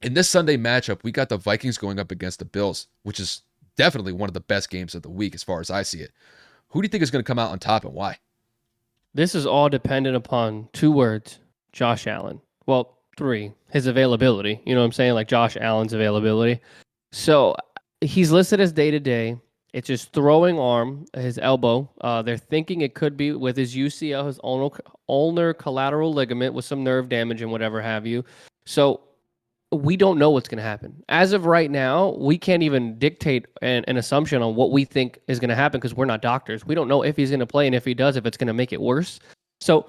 In this Sunday matchup, we got the Vikings going up against the Bills, which is definitely one of the best games of the week as far as I see it. Who do you think is going to come out on top and why? This is all dependent upon two words: Josh Allen. Well, three: his availability. You know what I'm saying? Like Josh Allen's availability. So he's listed as day to day. It's his throwing arm, his elbow. They're thinking it could be with his UCL, his ulnar collateral ligament, with some nerve damage and whatever have you. So we don't know what's going to happen. As of right now, we can't even dictate an assumption on what we think is going to happen because we're not doctors. We don't know if he's going to play, and if he does, if it's going to make it worse. So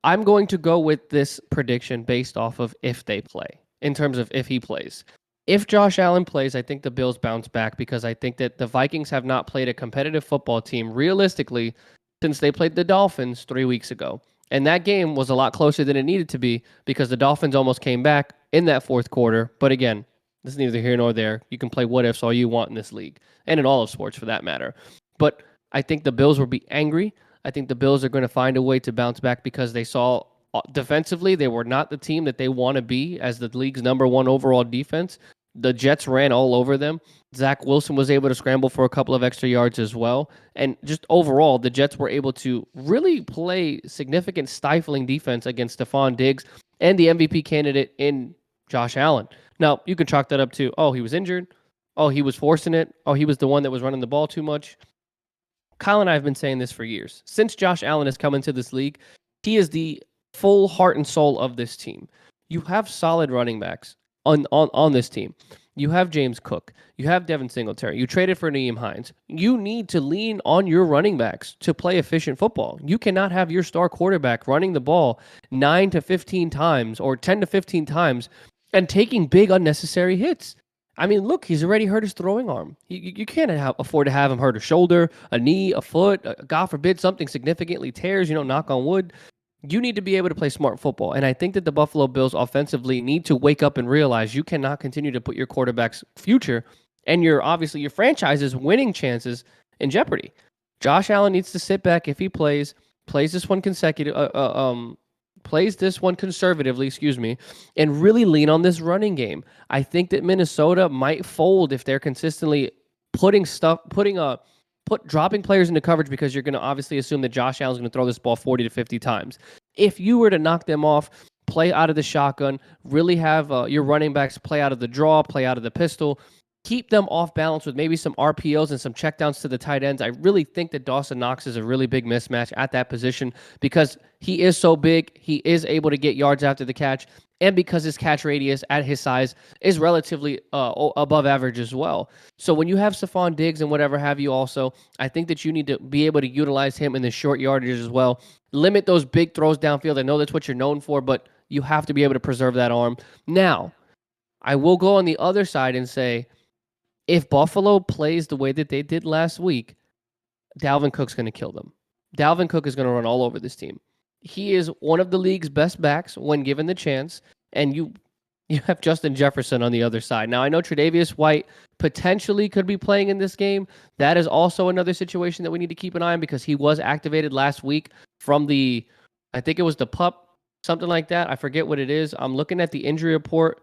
I'm going to go with this prediction based off of if they play, in terms of if he plays. If Josh Allen plays, I think the Bills bounce back because I think that the Vikings have not played a competitive football team realistically since they played the Dolphins 3 weeks ago. And that game was a lot closer than it needed to be because the Dolphins almost came back in that fourth quarter. But again, this is neither here nor there. You can play what ifs all you want in this league and in all of sports for that matter. But I think the Bills will be angry. I think the Bills are going to find a way to bounce back because they saw defensively they were not the team that they want to be as the league's number one overall defense. The Jets ran all over them. Zach Wilson was able to scramble for a couple of extra yards as well. And just overall, the Jets were able to really play significant stifling defense against Stephon Diggs and the MVP candidate in Josh Allen. Now, you can chalk that up to, oh, he was injured. Oh, he was forcing it. Oh, he was the one that was running the ball too much. Kyle and I have been saying this for years. Since Josh Allen has come into this league, he is the full heart and soul of this team. You have solid running backs on this team. You have James Cook. You have Devin Singletary. You traded for Nyheim Hines. You need to lean on your running backs to play efficient football. You cannot have your star quarterback running the ball 9 to 15 times or 10 to 15 times and taking big unnecessary hits. I mean, look, he's already hurt his throwing arm. You can't afford to have him hurt a shoulder, a knee, a foot, God forbid something significantly tears, knock on wood. You need to be able to play smart football. And I think that the Buffalo Bills offensively need to wake up and realize you cannot continue to put your quarterback's future and your franchise's winning chances in jeopardy. Josh Allen needs to sit back if he plays this one conservatively, and really lean on this running game. I think that Minnesota might fold if they're consistently dropping players into coverage because you're going to obviously assume that Josh Allen's going to throw this ball 40 to 50 times. If you were to knock them off, play out of the shotgun, really have your running backs play out of the draw, play out of the pistol, keep them off balance with maybe some RPOs and some checkdowns to the tight ends. I really think that Dawson Knox is a really big mismatch at that position because he is so big. He is able to get yards after the catch. And because his catch radius at his size is relatively above average as well. So when you have Stephon Diggs and whatever have you also, I think that you need to be able to utilize him in the short yardage as well. Limit those big throws downfield. I know that's what you're known for, but you have to be able to preserve that arm. Now, I will go on the other side and say, if Buffalo plays the way that they did last week, Dalvin Cook's going to kill them. Dalvin Cook is going to run all over this team. He is one of the league's best backs when given the chance, and you have Justin Jefferson on the other side. Now, I know Tre'Davious White potentially could be playing in this game. That is also another situation that we need to keep an eye on because he was activated last week from I think it was the PUP, something like that. I forget what it is. I'm looking at the injury report.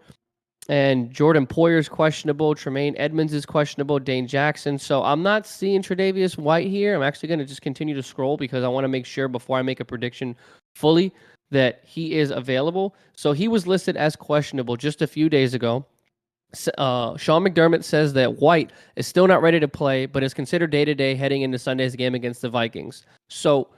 And Jordan Poyer's questionable. Tremaine Edmonds is questionable. Dane Jackson. So I'm not seeing Tre'Davious White here. I'm actually going to just continue to scroll because I want to make sure before I make a prediction fully that he is available. So he was listed as questionable just a few days ago. Sean McDermott says that White is still not ready to play, but is considered day-to-day heading into Sunday's game against the Vikings. So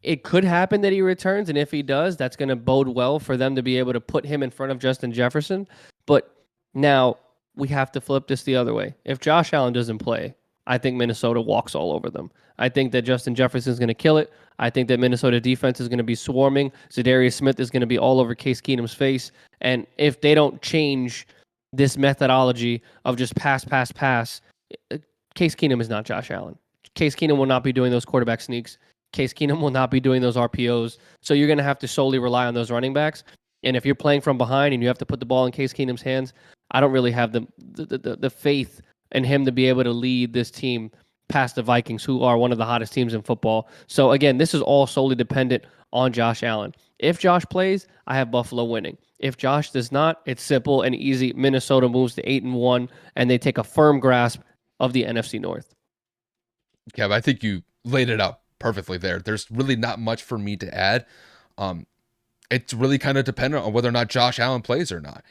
it could happen that he returns, and if he does, that's going to bode well for them to be able to put him in front of Justin Jefferson. But now we have to flip this the other way. If Josh Allen doesn't play, I think Minnesota walks all over them. I think that Justin Jefferson is going to kill it. I think that Minnesota defense is going to be swarming. Zadarius Smith is going to be all over Case Keenum's face. And if they don't change this methodology of just pass, Case Keenum is not Josh Allen. Case Keenum will not be doing those quarterback sneaks. Case Keenum will not be doing those RPOs. So you're going to have to solely rely on those running backs. And if you're playing from behind and you have to put the ball in Case Keenum's hands, I don't really have the faith in him to be able to lead this team past the Vikings, who are one of the hottest teams in football. So again, this is all solely dependent on Josh Allen. If Josh plays, I have Buffalo winning. If Josh does not, it's simple and easy. Minnesota moves to 8-1, and they take a firm grasp of the NFC North. Kev, I think you laid it out perfectly there. There's really not much for me to add. Um, it's really kind of dependent on whether or not Josh Allen plays or not.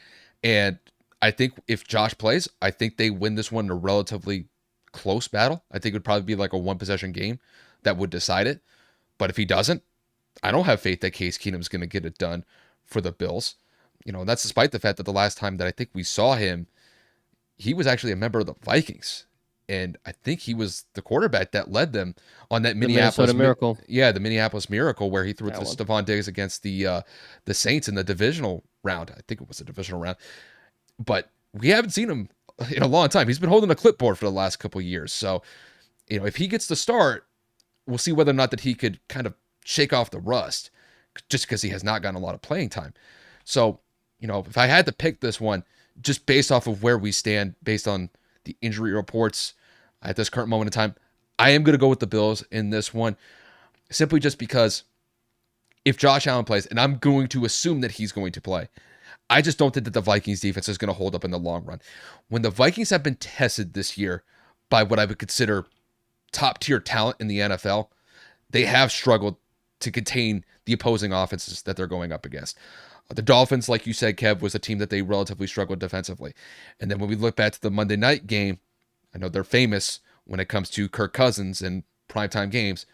And I think if Josh plays, I think they win this one in a relatively close battle. I think it would probably be like a one possession game that would decide it. But if he doesn't, I don't have faith that Case Keenum's going to get it done for the Bills. And that's despite the fact that the last time that I think we saw him, he was actually a member of the Vikings. And I think he was the quarterback that led them on that The Minnesota Miracle. The Minneapolis Miracle, where he threw it to That one. Stephon Diggs against the Saints in the divisional round. I think it was a divisional round, but we haven't seen him in a long time. He's been holding a clipboard for the last couple of years. So, if he gets to start, we'll see whether or not that he could kind of shake off the rust, just because he has not gotten a lot of playing time. So, if I had to pick this one, just based off of where we stand, based on the injury reports at this current moment in time, I am going to go with the Bills in this one, simply just because if Josh Allen plays, and I'm going to assume that he's going to play, I just don't think that the Vikings defense is going to hold up in the long run. When the Vikings have been tested this year by what I would consider top tier talent in the NFL, they have struggled to contain the opposing offenses that they're going up against. The Dolphins, like you said, Kev, was a team that they relatively struggled defensively. And then when we look back to the Monday night game, I know they're famous when it comes to Kirk Cousins and primetime games.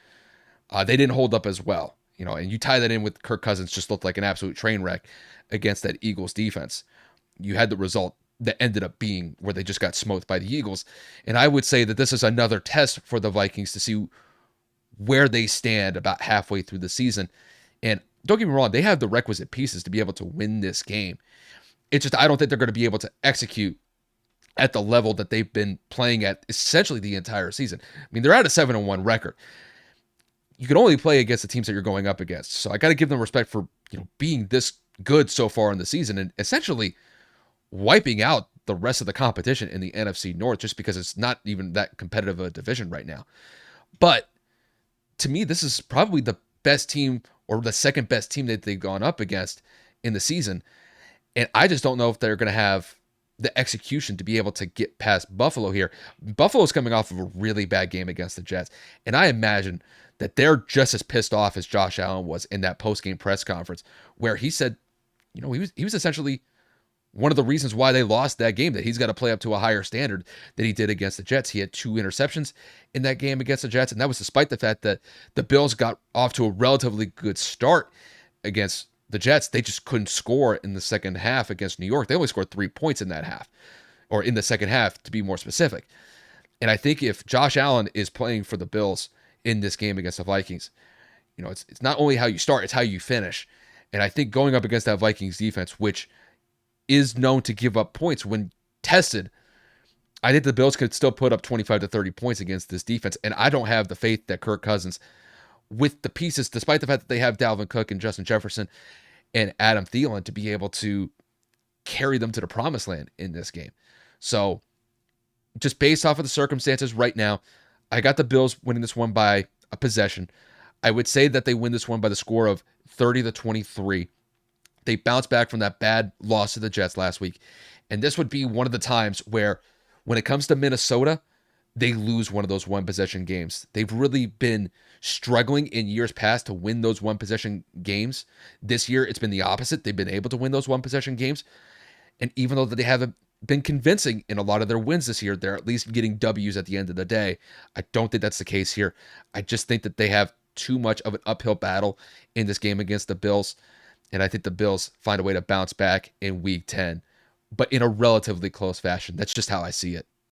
They didn't hold up as well. And you tie that in with Kirk Cousins just looked like an absolute train wreck against that Eagles defense. You had the result that ended up being where they just got smoked by the Eagles. And I would say that this is another test for the Vikings to see where they stand about halfway through the season. And don't get me wrong, they have the requisite pieces to be able to win this game. It's just I don't think they're going to be able to execute at the level that they've been playing at essentially the entire season. I mean, they're at a 7-1 record. You can only play against the teams that you're going up against. So I got to give them respect for, being this good so far in the season and essentially wiping out the rest of the competition in the NFC North, just because it's not even that competitive a division right now. But to me, this is probably the best team, or the second best team that they've gone up against in the season. And I just don't know if they're going to have the execution to be able to get past Buffalo here. Buffalo's coming off of a really bad game against the Jets. And I imagine that they're just as pissed off as Josh Allen was in that post-game press conference, where he said, he was essentially one of the reasons why they lost that game, that he's got to play up to a higher standard than he did against the Jets. He had 2 interceptions in that game against the Jets, and that was despite the fact that the Bills got off to a relatively good start against the Jets. They just couldn't score in the second half against New York. They only scored 3 points in that half, or in the second half, to be more specific. And I think if Josh Allen is playing for the Bills in this game against the Vikings, it's not only how you start, it's how you finish. And I think going up against that Vikings defense, which is known to give up points when tested, I think the Bills could still put up 25 to 30 points against this defense. And I don't have the faith that Kirk Cousins, with the pieces, despite the fact that they have Dalvin Cook and Justin Jefferson and Adam Thielen, to be able to carry them to the promised land in this game. So just based off of the circumstances right now, I got the Bills winning this one by a possession. I would say that they win this one by the score of 30 to 23. They bounce back from that bad loss to the Jets last week. And this would be one of the times where, when it comes to Minnesota, they lose one of those one possession games. They've really been struggling in years past to win those one possession games. This year, it's been the opposite. They've been able to win those one possession games. And even though they haven't been convincing in a lot of their wins this year, they're at least getting W's at the end of the day. I don't think that's the case here. I just think that they have too much of an uphill battle in this game against the Bills. And I think the Bills find a way to bounce back in week 10, but in a relatively close fashion. That's just how I see it.